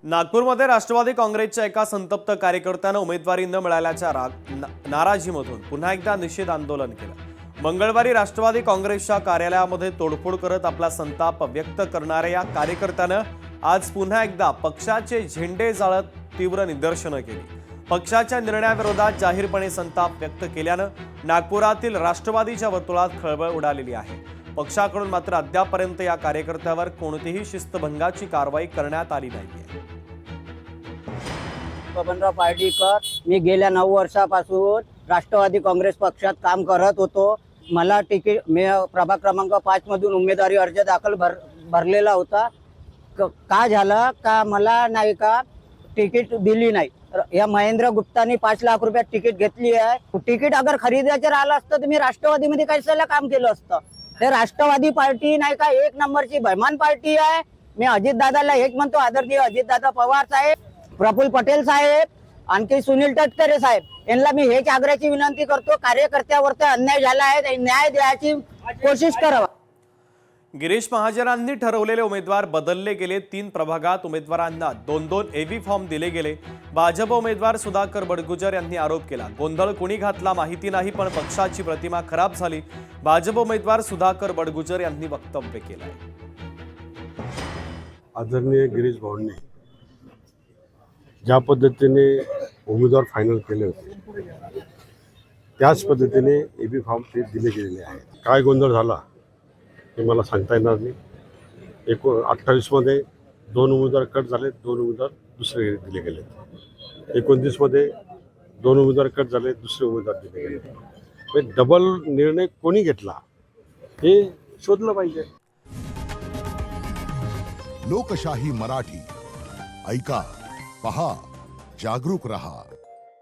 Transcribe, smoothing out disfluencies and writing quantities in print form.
नागपूरमध्ये राष्ट्रवादी काँग्रेसच्या एका संतप्त कार्यकर्त्यानं उमेदवारी न मिळाल्याच्या नाराजीमधून पुन्हा एकदा निषेध आंदोलन केलं। मंगळवारी राष्ट्रवादी काँग्रेसच्या कार्यालयामध्ये तोडफोड करत आपला संताप व्यक्त करणाऱ्या या कार्यकर्त्यानं आज पुन्हा एकदा पक्षाचे झेंडे जाळत तीव्र निदर्शनं केली। पक्षाच्या निर्णयाविरोधात जाहीरपणे संताप व्यक्त केल्यानं नागपुरातील राष्ट्रवादीच्या वर्तुळात खळबळ उडालेली आहे। पक्षाकडून मात्र अद्यापपर्यंत या कार्यकर्त्यावर कोणतीही शिस्तभंगाची कारवाई करण्यात आली नाहीये। बबनराव पार्टीकर, मी गेल्या 9 वर्षापासून राष्ट्रवादी काँग्रेस पक्षात काम करत होतो। मला तिकीट, मी प्रभाग क्रमांक 5 मधून उमेदवारी अर्ज दाखल भरलेला होता। का झालं का मला नाही का तिकीट दिली नाही। या महेंद्र गुप्तानी 5 लाख रुपयात तिकीट घेतली आहे। तिकीट अगर खरेदीचं राहिलं असतं तर मी राष्ट्रवादीमध्ये कशाला काम केलं असतं। ते राष्ट्रवादी पार्टी नाही का 1 नंबरची बैमान पार्टी आहे। मी अजितदादाला एक म्हणतो, आदरणीय अजितदादा पवार साहेब, प्रफुल्ल पटेल साहेब, आणखी सुनील तटकरे साहेब, यांना मी हेच आग्रहाची विनंती करतो, कार्यकर्त्यावरती अन्याय झाला आहे, न्याय द्यायची कोशिश करावा। गिरीश महाजनांनी ठरवलेले उमेदवार बदलले गेले। 3 प्रभागात उमेदवारांना 2-2 एव्ही फॉर्म दिले गेले। भाजप उमेदवार सुधाकर बडगुजर यांनी आरोप केला, गोंधळ कोणी घातला माहिती नाही, पण पक्षाची प्रतिमा खराब झाली। भाजप उमेदवार सुधाकर बडगुजर यांनी वक्तव्य केलं। आदरणीय गिरीश भाऊंनी ज्या पद्धतीने उमेदवार फायनल केले होते त्याच पद्धतीने एबी फॉर्म ते दिले गेलेले आहेत। काय गोंधळ झाला हे मला सांगता येणार नाही। 28 मध्ये 2 उमेदवार कट झाले, 2 उमेदवार दुसरे दिले गेले। 29 मध्ये 2 उमेदवार कट झाले, दुसरे उमेदवार दिले गेले। डबल निर्णय कोणी घेतला हे शोधलं पाहिजे। लोकशाही मराठी ऐका, पहा, जागरूक रहा।